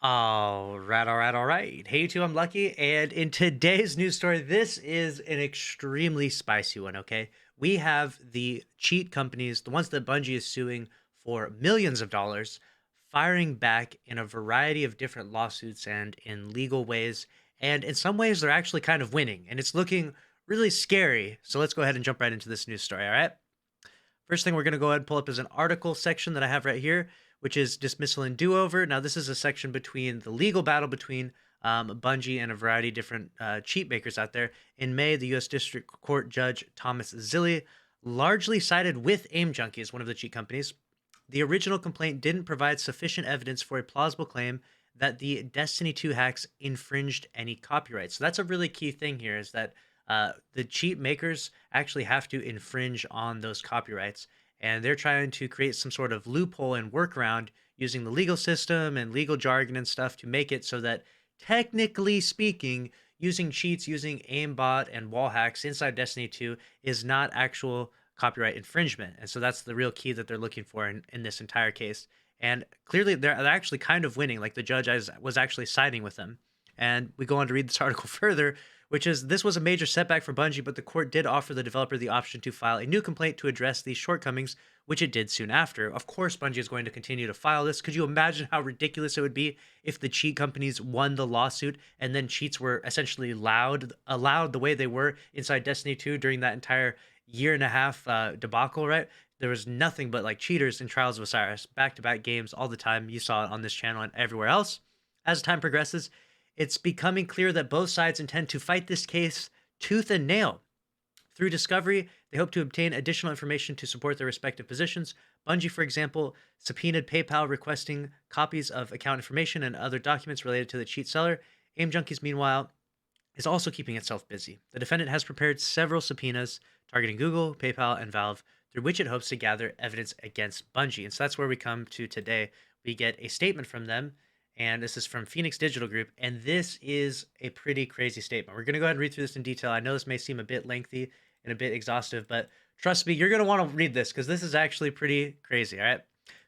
All right. Hey, you two, I'm Lucky, and in today's news story, this is an extremely spicy one, okay? We have the cheat companies, the ones that Bungie is suing for millions of dollars, firing back in a variety of different lawsuits and in legal ways. And in some ways, they're actually kind of winning, and it's looking really scary. So let's go ahead and jump right into this news story, all right? First thing we're going to go ahead and pull up is an article section that I have right here, which is dismissal and do-over. Now, this is a section between the legal battle between Bungie and a variety of different cheat makers out there. In May, the U.S. District Court Judge Thomas Zilli largely sided with Aim Junkies, one of the cheat companies. The original complaint didn't provide sufficient evidence for a plausible claim that the Destiny 2 hacks infringed any copyright. So that's a really key thing here is that the cheat makers actually have to infringe on those copyrights. And they're trying to create some sort of loophole and workaround using the legal system and legal jargon and stuff to make it so that, technically speaking, using cheats, using aimbot and wall hacks inside Destiny 2 is not actual copyright infringement. And so that's the real key that they're looking for in this entire case. And clearly, they're actually kind of winning. Like the judge was actually siding with them. And we go on to read this article further, which is this was a major setback for Bungie, but the court did offer the developer the option to file a new complaint to address these shortcomings, which it did soon after. Of course, Bungie is going to continue to file this. Could you imagine how ridiculous it would be if the cheat companies won the lawsuit and then cheats were essentially allowed the way they were inside Destiny 2 during that entire year and a half debacle, right? There was nothing but like cheaters in Trials of Osiris, back-to-back games all the time. You saw it on this channel and everywhere else. As time progresses, it's becoming clear that both sides intend to fight this case tooth and nail. Through discovery, they hope to obtain additional information to support their respective positions. Bungie, for example, subpoenaed PayPal requesting copies of account information and other documents related to the cheat seller. Aim Junkies, meanwhile, is also keeping itself busy. The defendant has prepared several subpoenas targeting Google, PayPal, and Valve, through which it hopes to gather evidence against Bungie. And so that's where we come to today. We get a statement from them, and this is from Phoenix Digital Group, and this is a pretty crazy statement. We're going to go ahead and read through this in detail. I know this may seem a bit lengthy and a bit exhaustive, but trust me, you're going to want to read this because this is actually pretty crazy, all right?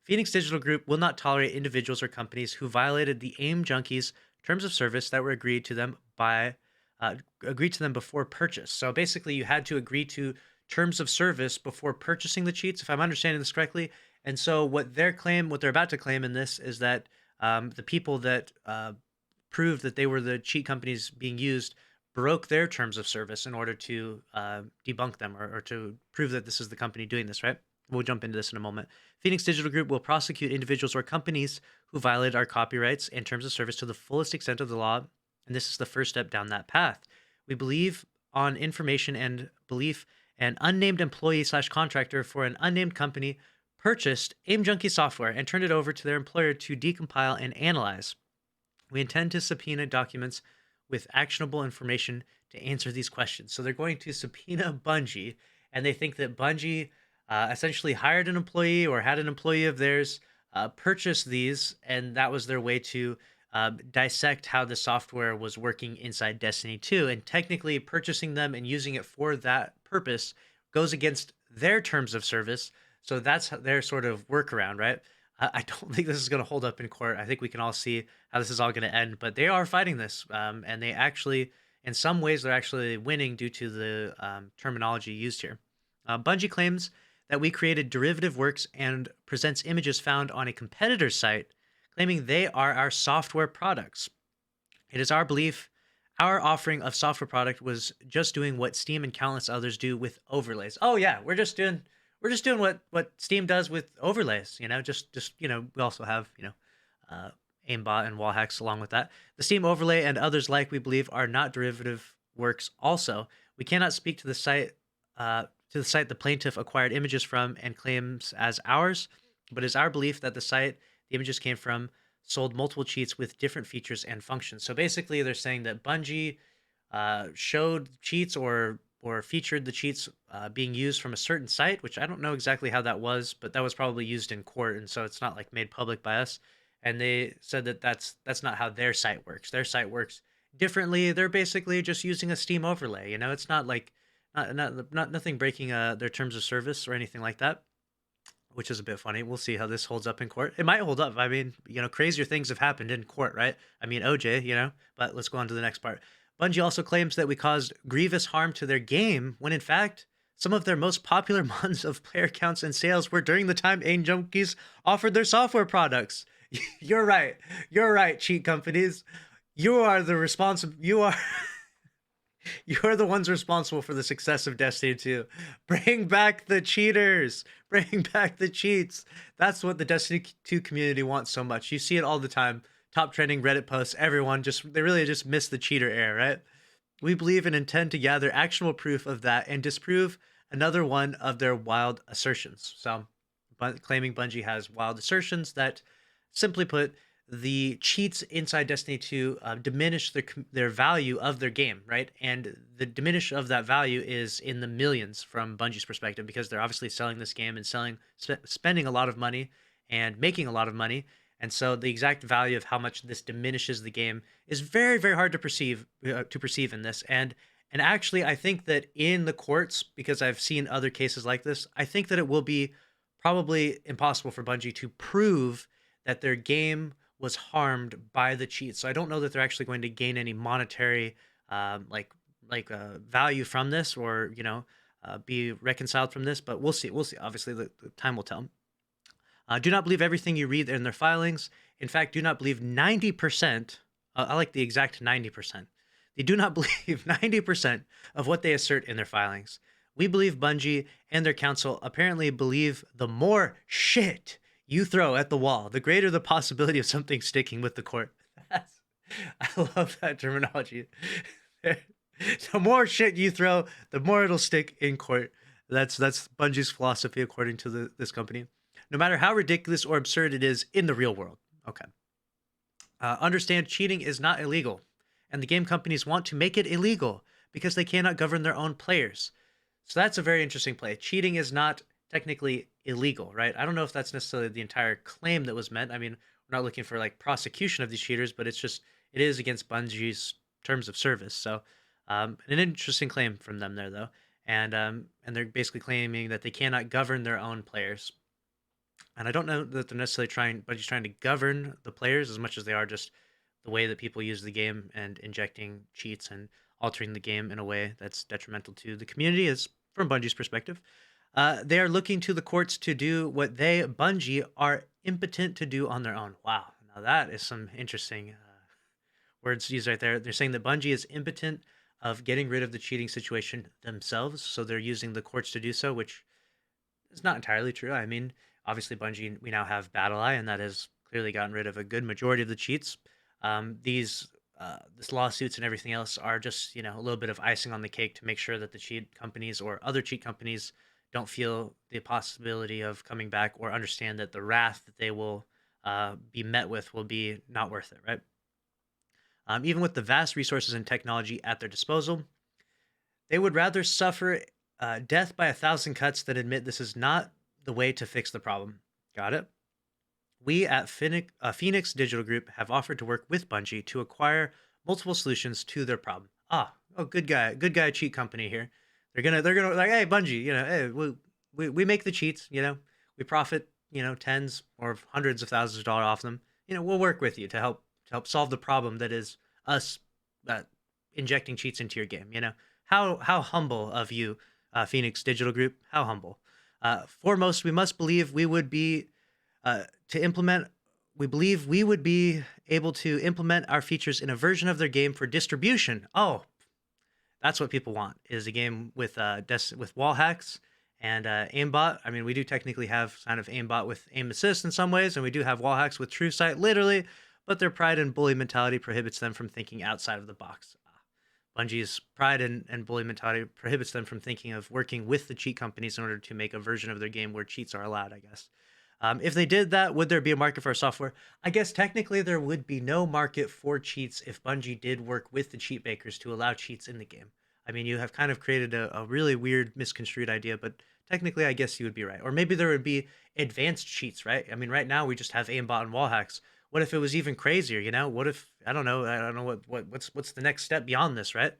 Phoenix Digital Group will not tolerate individuals or companies who violated the AIM Junkies terms of service that were agreed to them before purchase. So basically, you had to agree to terms of service before purchasing the cheats, if I'm understanding this correctly. And so what they're about to claim in this is that the people that proved that they were the cheat companies being used broke their terms of service in order to debunk them or to prove that this is the company doing this, right? We'll jump into this in a moment. Phoenix Digital Group will prosecute individuals or companies who violated our copyrights and terms of service to the fullest extent of the law, and this is the first step down that path. We believe on information and belief an unnamed employee slash contractor for an unnamed company purchased Aim Junkie software and turned it over to their employer to decompile and analyze. We intend to subpoena documents with actionable information to answer these questions. So they're going to subpoena Bungie, and they think that Bungie essentially hired an employee or had an employee of theirs purchase these, and that was their way to dissect how the software was working inside Destiny 2. And technically, purchasing them and using it for that purpose goes against their terms of service. So that's their sort of workaround, right? I don't think this is going to hold up in court. I think we can all see how this is all going to end, but they are fighting this. And they actually, in some ways, they're actually winning due to the terminology used here. Bungie claims that we created derivative works and presents images found on a competitor's site, claiming they are our software products. It is our belief our offering of software product was just doing what Steam and countless others do with overlays. Oh yeah, we're just doing what Steam does with overlays, just we also have, aimbot and wall hacks along with that. The Steam overlay and others like we believe are not derivative works also. We cannot speak to the site the plaintiff acquired images from and claims as ours, but it is our belief that the site the images came from sold multiple cheats with different features and functions. So basically, they're saying that Bungie showed cheats or featured the cheats being used from a certain site, which I don't know exactly how that was, but that was probably used in court, and so it's not like made public by us. And they said that that's not how their site works. Their site works differently. They're basically just using a Steam overlay. It's not like nothing breaking their terms of service or anything like that. which is a bit funny. We'll see how this holds up in court. It might hold up. I mean, crazier things have happened in court, right? I mean, OJ, but let's go on to the next part. Bungie also claims that we caused grievous harm to their game when in fact, some of their most popular months of player counts and sales were during the time AIM junkies offered their software products. You're right. You're right, cheat companies. You are the responsible. You're the ones responsible for the success of Destiny 2. Bring back the cheaters. Bring back the cheats. That's what the Destiny 2 community wants so much. You see it all the time. Top trending Reddit posts, everyone they really just miss the cheater era, right? We believe and intend to gather actionable proof of that and disprove another one of their wild assertions. So, claiming Bungie has wild assertions that, simply put, the cheats inside Destiny 2 diminish their value of their game, right? And the diminish of that value is in the millions from Bungie's perspective because they're obviously selling this game and spending a lot of money and making a lot of money. And so the exact value of how much this diminishes the game is very, very hard to perceive in this. And actually, I think that in the courts, because I've seen other cases like this, I think that it will be probably impossible for Bungie to prove that their game was harmed by the cheats. So I don't know that they're actually going to gain any monetary value from this, or be reconciled from this. But we'll see. We'll see. Obviously, the time will tell. Do not believe everything you read in their filings. In fact, do not believe 90%. I like the exact 90%. They do not believe 90% of what they assert in their filings. We believe Bungie and their counsel apparently believe the more shit you throw at the wall, the greater the possibility of something sticking with the court. I love that terminology. The more shit you throw, the more it'll stick in court. That's Bungie's philosophy, according to this company. No matter how ridiculous or absurd it is in the real world. Okay. Understand, cheating is not illegal, and the game companies want to make it illegal because they cannot govern their own players. So that's a very interesting play. Cheating is not technically illegal, right? I don't know if that's necessarily the entire claim that was meant. I mean, we're not looking for like prosecution of these cheaters, but it is against Bungie's terms of service. So an interesting claim from them there, though. And they're basically claiming that they cannot govern their own players. And I don't know that they're necessarily Bungie's trying to govern the players as much as they are just the way that people use the game and injecting cheats and altering the game in a way that's detrimental to the community, is from Bungie's perspective. They are looking to the courts to do what they, Bungie, are impotent to do on their own. Wow. Now that is some interesting words used right there. They're saying that Bungie is impotent of getting rid of the cheating situation themselves, so they're using the courts to do so, which is not entirely true. I mean, obviously Bungie, we now have BattleEye, and that has clearly gotten rid of a good majority of the cheats. These lawsuits and everything else are just, a little bit of icing on the cake to make sure that the cheat companies or other cheat companies don't feel the possibility of coming back, or understand that the wrath that they will be met with will be not worth it, right? Even with the vast resources and technology at their disposal, they would rather suffer death by 1,000 cuts than admit this is not the way to fix the problem. Got it? We at Phoenix Digital Group have offered to work with Bungie to acquire multiple solutions to their problem. Good guy, cheat company here. They're gonna like, hey Bungie, hey, we make the cheats, we profit, tens or hundreds of thousands of dollars off them. We'll work with you to help solve the problem that is us injecting cheats into your game. How humble of you, Phoenix Digital Group. How humble. Foremost, we must believe we would be we believe we would be able to implement our features in a version of their game for distribution. Oh, that's what people want, is a game with wall hacks and aimbot. I mean, we do technically have kind of aimbot with aim assist in some ways, and we do have wall hacks with true sight, literally, but their pride and bully mentality prohibits them from thinking outside of the box. Bungie's pride and bully mentality prohibits them from thinking of working with the cheat companies in order to make a version of their game where cheats are allowed, I guess. If they did that, would there be a market for our software? I guess technically there would be no market for cheats if Bungie did work with the cheat makers to allow cheats in the game. I mean, you have kind of created a really weird, misconstrued idea, but technically I guess you would be right. Or maybe there would be advanced cheats, right? I mean, right now we just have aimbot and wall hacks. What if it was even crazier, What if, I don't know what's the next step beyond this, right?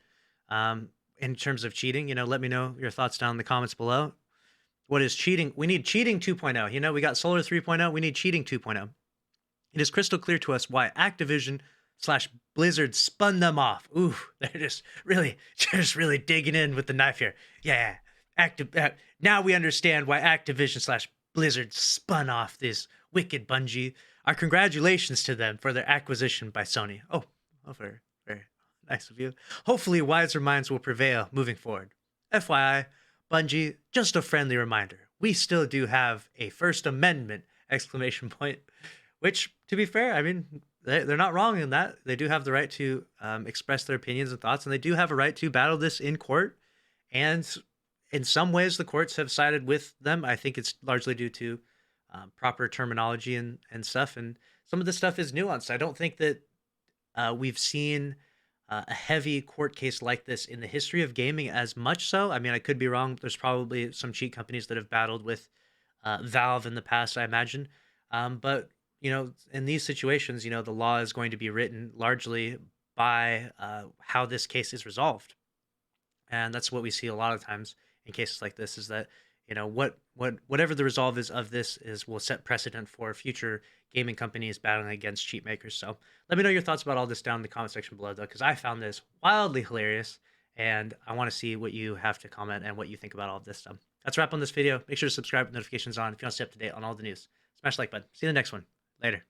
In terms of cheating, let me know your thoughts down in the comments below. what is cheating. We need cheating 2.0. You know, we got Solar 3.0. We need cheating 2.0. It is crystal clear to us why Activision slash Blizzard spun them off. Ooh, they're just really digging in with the knife here. Yeah, now we understand why Activision slash Blizzard spun off this wicked Bungie. Our congratulations to them for their acquisition by Sony. Oh, very, very nice of you. Hopefully, wiser minds will prevail moving forward. FYI, Bungie, just a friendly reminder. We still do have a First Amendment exclamation point, which, to be fair, I mean, they're not wrong in that. They do have the right to express their opinions and thoughts, and they do have a right to battle this in court. And in some ways, the courts have sided with them. I think it's largely due to proper terminology and stuff. And some of the stuff is nuanced. I don't think that we've seen a heavy court case like this in the history of gaming as much so. I mean, I could be wrong. There's probably some cheat companies that have battled with Valve in the past, I imagine. But you know, in these situations, you know, the law is going to be written largely by how this case is resolved, and that's what we see a lot of times in cases like this. Is that, you know, whatever the resolve is of this is will set precedent for future gaming companies battling against cheat makers. So let me know your thoughts about all this down in the comment section below, though, because I found this wildly hilarious, and I want to see what you have to comment and what you think about all of this stuff. That's a wrap on this video. Make sure to subscribe with notifications on if you want to stay up to date on all the news. Smash the like button. See you in the next one. Later.